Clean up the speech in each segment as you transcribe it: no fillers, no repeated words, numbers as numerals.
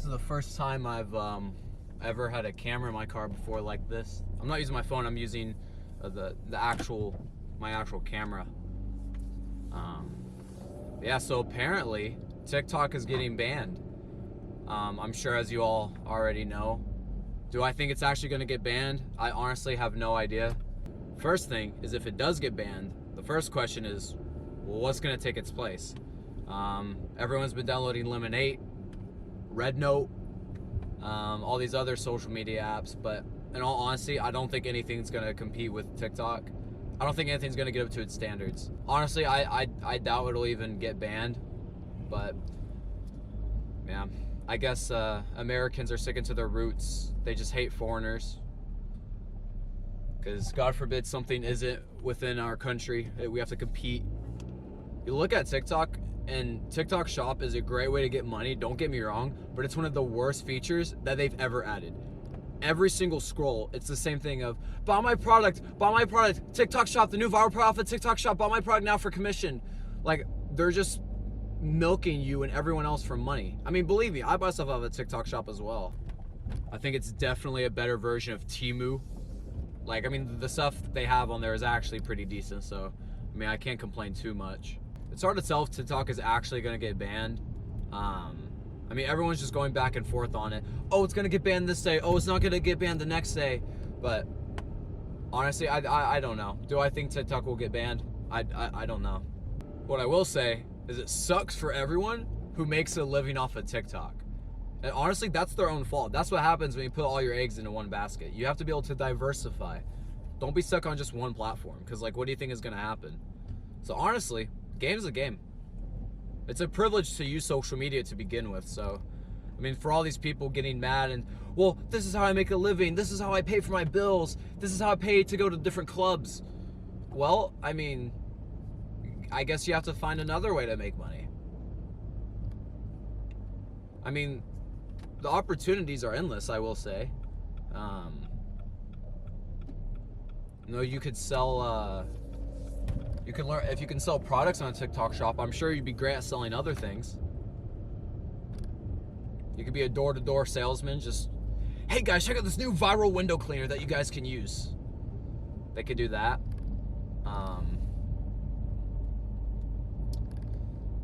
is the first time I've ever had a camera in my car before like this. I'm not using my phone. I'm using my actual camera. Yeah. So apparently TikTok is getting banned. I'm sure, as you all already know. Do I think it's actually going to get banned? I honestly have no idea. First thing is, if it does get banned, the first question is, well, what's going to take its place? Everyone's been downloading Lemon8, RedNote, all these other social media apps, but in all honesty, I don't think anything's going to compete with TikTok. I don't think anything's going to get up to its standards. Honestly, I doubt it'll even get banned, but yeah. I guess Americans are sticking to their roots. They just hate foreigners. Because God forbid something isn't within our country. We have to compete. You look at TikTok, and TikTok Shop is a great way to get money, don't get me wrong, but it's one of the worst features that they've ever added. Every single scroll, it's the same thing of, buy my product, TikTok Shop, the new viral profit, TikTok Shop, buy my product now for commission. Like, they're just milking you and everyone else for money. I mean, believe me, I buy stuff out of a TikTok Shop as well. I think it's definitely a better version of Temu. Like, I mean, the stuff that they have on there is actually pretty decent, so I mean, I can't complain too much. It's hard to tell if TikTok is actually going to get banned. I mean, everyone's just going back and forth on it. Oh, it's going to get banned this day. Oh, it's not going to get banned the next day. But honestly, I don't know. Do I think TikTok will get banned? I don't know. What I will say is it sucks for everyone who makes a living off of TikTok. And honestly, that's their own fault. That's what happens when you put all your eggs into one basket. You have to be able to diversify. Don't be stuck on just one platform, because, like, what do you think is going to happen? So honestly, game's a game. It's a privilege to use social media to begin with. So, I mean, for all these people getting mad and, well, this is how I make a living. This is how I pay for my bills. This is how I pay to go to different clubs. Well, I mean, I guess you have to find another way to make money. I mean, the opportunities are endless, I will say. You know, you could sell, you can learn, if you can sell products on a TikTok Shop, I'm sure you'd be great at selling other things. You could be a door-to-door salesman, just, hey guys, check out this new viral window cleaner that you guys can use. They could do that.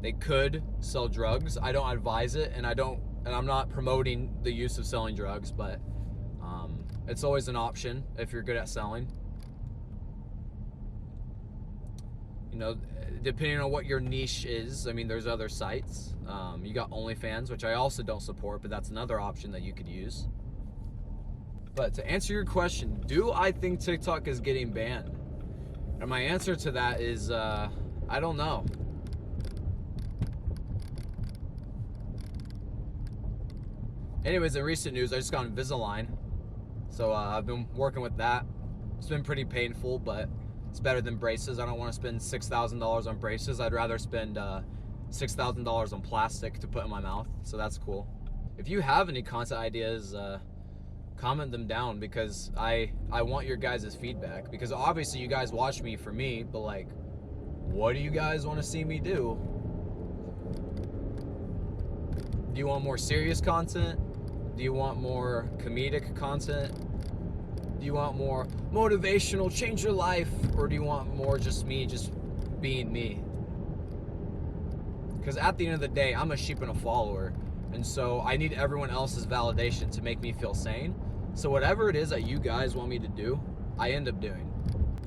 They could sell drugs. I don't advise it, and I'm not promoting the use of selling drugs, but it's always an option if you're good at selling. You know, depending on what your niche is, I mean, there's other sites. You got OnlyFans, which I also don't support, but that's another option that you could use. But to answer your question, do I think TikTok is getting banned? And my answer to that is, I don't know. Anyways, in recent news, I just got Invisalign. So I've been working with that. It's been pretty painful, but it's better than braces. I don't want to spend $6,000 on braces. I'd rather spend $6,000 on plastic to put in my mouth. So that's cool. If you have any content ideas, comment them down, because I want your guys' feedback. Because obviously you guys watch me for me, but like, what do you guys want to see me do? Do you want more serious content? Do you want more comedic content? Do you want more motivational, change your life? Or do you want more just me, just being me? Because at the end of the day, I'm a sheep and a follower. And so I need everyone else's validation to make me feel sane. So whatever it is that you guys want me to do, I end up doing.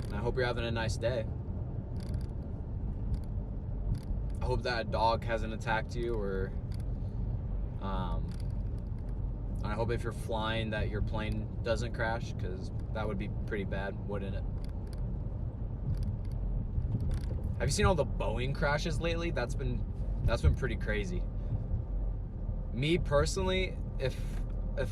And I hope you're having a nice day. I hope that a dog hasn't attacked you, or I hope if you're flying that your plane doesn't crash, because that would be pretty bad, wouldn't it? Have you seen all the Boeing crashes lately? That's been pretty crazy. Me personally, if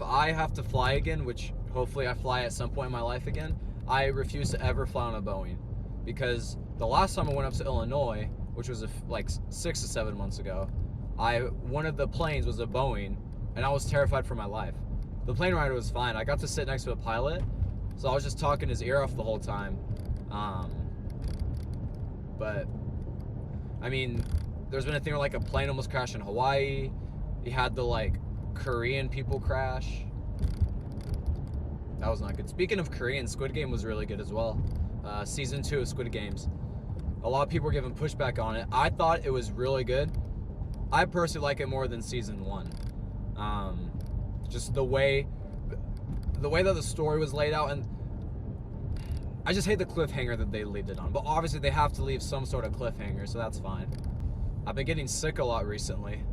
I have to fly again, which hopefully I fly at some point in my life again, I refuse to ever fly on a Boeing, because the last time I went up to Illinois, which was like 6 to 7 months ago, one of the planes was a Boeing, and I was terrified for my life. The plane ride was fine. I got to sit next to a pilot, so I was just talking his ear off the whole time. But I mean, there's been a thing where like a plane almost crashed in Hawaii. You had the like Korean people crash. That was not good. Speaking of Korean, Squid Game was really good as well. Season 2 of Squid Games. A lot of people were giving pushback on it. I thought it was really good. I personally like it more than season 1. Just the way that the story was laid out, and I just hate the cliffhanger that they leave it on. But obviously they have to leave some sort of cliffhanger, so that's fine. I've been getting sick a lot recently.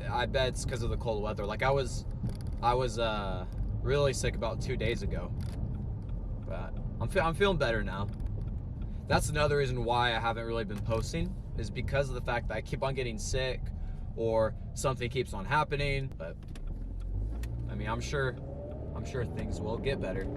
I bet it's because of the cold weather. Like I was really sick about 2 days ago, but I'm feeling better now. That's another reason why I haven't really been posting, is because of the fact that I keep on getting sick or something keeps on happening. But I mean, I'm sure things will get better.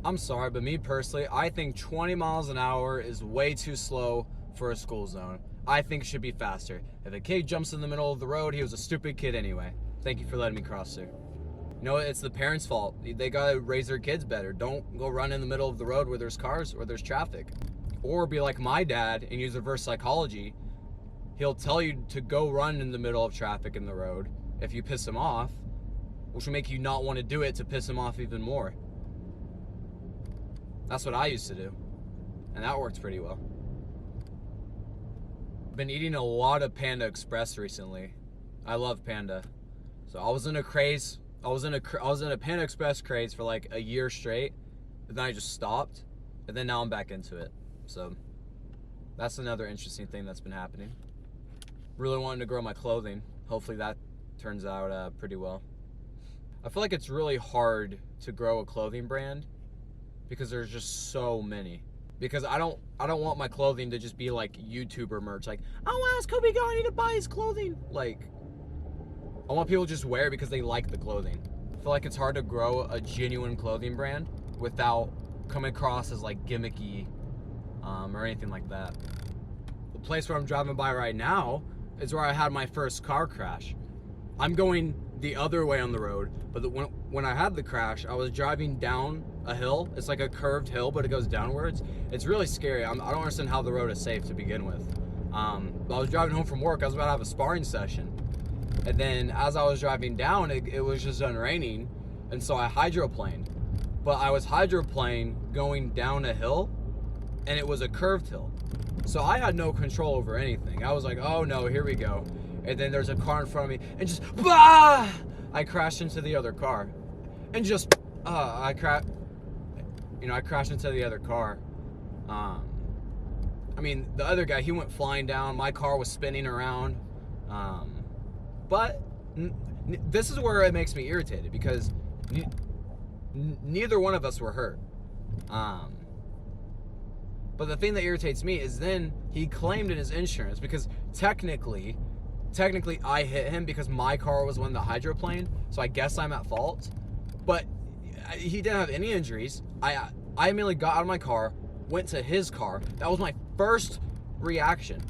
I'm sorry, but me personally, I think 20 miles an hour is way too slow for a school zone. I think it should be faster. If a kid jumps in the middle of the road, he was a stupid kid anyway. Thank you for letting me cross through. You know, it's the parents' fault. They gotta raise their kids better. Don't go run in the middle of the road where there's cars or there's traffic. Or be like my dad and use reverse psychology. He'll tell you to go run in the middle of traffic in the road if you piss him off, which will make you not want to do it to piss him off even more. That's what I used to do, and that worked pretty well. Been eating a lot of Panda Express recently. I love Panda. So I was in a Panda Express craze for like a year straight, and then I just stopped, and then now I'm back into it. So that's another interesting thing that's been happening. Really wanting to grow my clothing. Hopefully that turns out pretty well. I feel like it's really hard to grow a clothing brand because there's just so many. Because I don't want my clothing to just be like YouTuber merch, like, oh, ask Kobe Go, I need to buy his clothing. Like, I want people to just wear it because they like the clothing. I feel like it's hard to grow a genuine clothing brand without coming across as like gimmicky or anything like that. The place where I'm driving by right now is where I had my first car crash. I'm going the other way on the road, but when I had the crash, I was driving down a hill. It's like a curved hill, but it goes downwards. It's really scary. I don't understand how the road is safe to begin with. But I was driving home from work. I was about to have a sparring session, and then as I was driving down, it was just done raining, and so I hydroplaned. But I was hydroplaned going down a hill, and it was a curved hill, so I had no control over anything. I was like, oh no, here we go. And then there's a car in front of me, and just, bah! I crashed into the other car. And just, I crashed into the other car. I mean, the other guy, he went flying down. My car was spinning around. But this is where it makes me irritated, because neither one of us were hurt. But the thing that irritates me is then he claimed in his insurance, because technically I hit him because my car was one that hydroplaned, so I guess I'm at fault. But he didn't have any injuries. I immediately got out of my car, went to his car. That was my first reaction.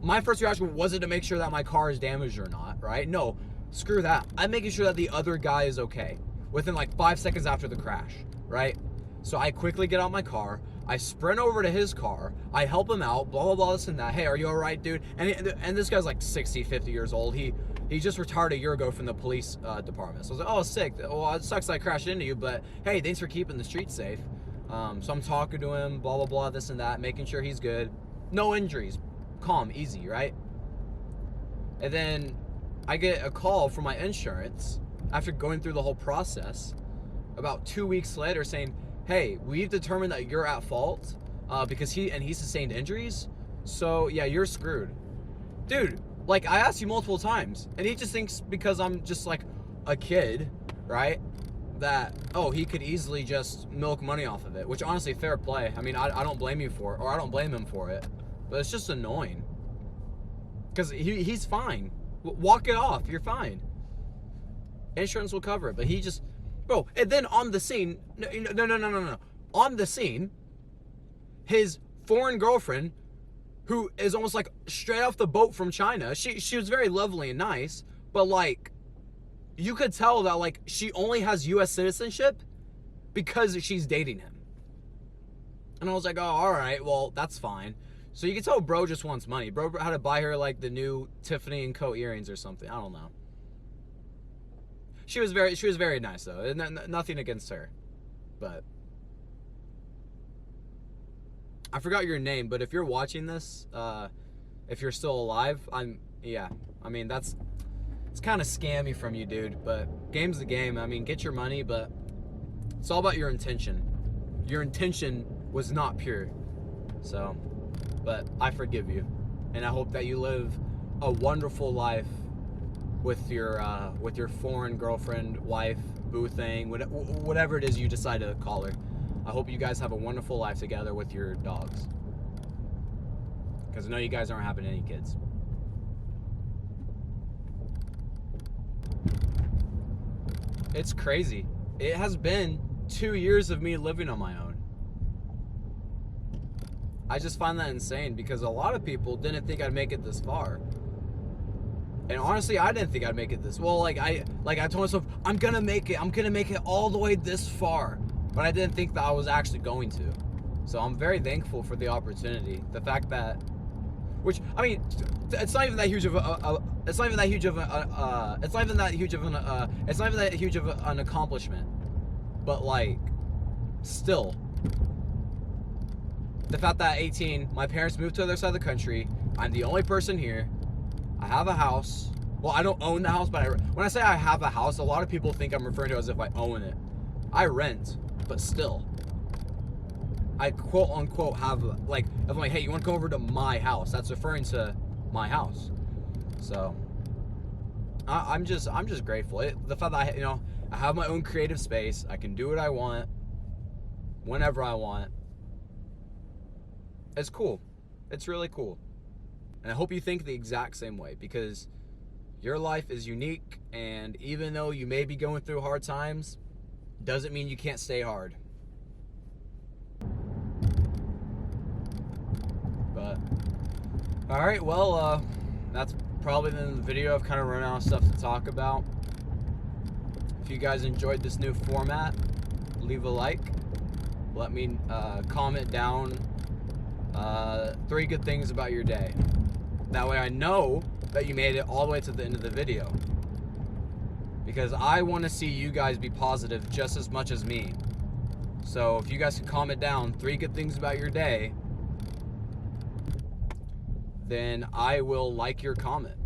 My first reaction wasn't to make sure that my car is damaged or not, right? No, screw that. I'm making sure that the other guy is okay within like 5 seconds after the crash, right? So I quickly get out my car. I sprint over to his car. I help him out, blah, blah, blah, this and that. Hey, are you all right, dude? And this guy's like 60, 50 years old. He just retired a year ago from the police department. So I was like, oh, sick. Well, it sucks that I crashed into you, but hey, thanks for keeping the streets safe. So I'm talking to him, blah, blah, blah, this and that, making sure he's good. No injuries. Calm, easy, right? And then I get a call from my insurance after going through the whole process about 2 weeks later saying, hey, we've determined that you're at fault because he sustained injuries. So yeah, you're screwed. Dude, like, I asked you multiple times, and he just thinks because I'm just like a kid, right, that, oh, he could easily just milk money off of it, which honestly, fair play. I mean, I don't blame you for it, or I don't blame him for it, but it's just annoying because he's fine. Walk it off, you're fine. Insurance will cover it, but he just, bro. And then on the scene, no. On the scene, his foreign girlfriend, who is almost like straight off the boat from China, she was very lovely and nice, but like, you could tell that like she only has U.S. citizenship because she's dating him. And I was like, oh, all right, well, that's fine. So you can tell bro just wants money. Bro had to buy her like the new Tiffany & Co earrings or something. I don't know. She was very nice though. Nothing against her. But I forgot your name, but if you're watching this, if you're still alive, yeah. I mean, it's kind of scammy from you, dude, but game's the game. I mean, get your money, but it's all about your intention. Your intention was not pure. So, but I forgive you. And I hope that you live a wonderful life with your foreign girlfriend, wife, boo thing, whatever it is you decide to call her. I hope you guys have a wonderful life together with your dogs. Because I know you guys aren't having any kids. It's crazy. It has been 2 years of me living on my own. I just find that insane because a lot of people didn't think I'd make it this far. And honestly, I didn't think I'd make it this well. Like I told myself, I'm gonna make it all the way this far. But I didn't think that I was actually going to. So I'm very thankful for the opportunity. The fact that, which I mean, it's not even that huge of an accomplishment. But like, still, the fact that at 18, my parents moved to the other side of the country. I'm the only person here. I have a house. Well, I don't own the house, but when I say I have a house, a lot of people think I'm referring to it as if I own it. I rent. But still, I quote unquote have, like, if I'm like, hey, you want to go over to my house? That's referring to my house. So I'm just grateful. The fact that I have my own creative space. I can do what I want, whenever I want. It's cool. It's really cool. And I hope you think the exact same way, because your life is unique, and even though you may be going through hard times, doesn't mean you can't stay hard. But alright, well, that's probably the end of the video. I've kind of run out of stuff to talk about. If you guys enjoyed this new format, leave a like. Let me comment down 3 good things about your day. That way I know that you made it all the way to the end of the video. Because I want to see you guys be positive just as much as me. So if you guys can comment down 3 good things about your day, then I will like your comment.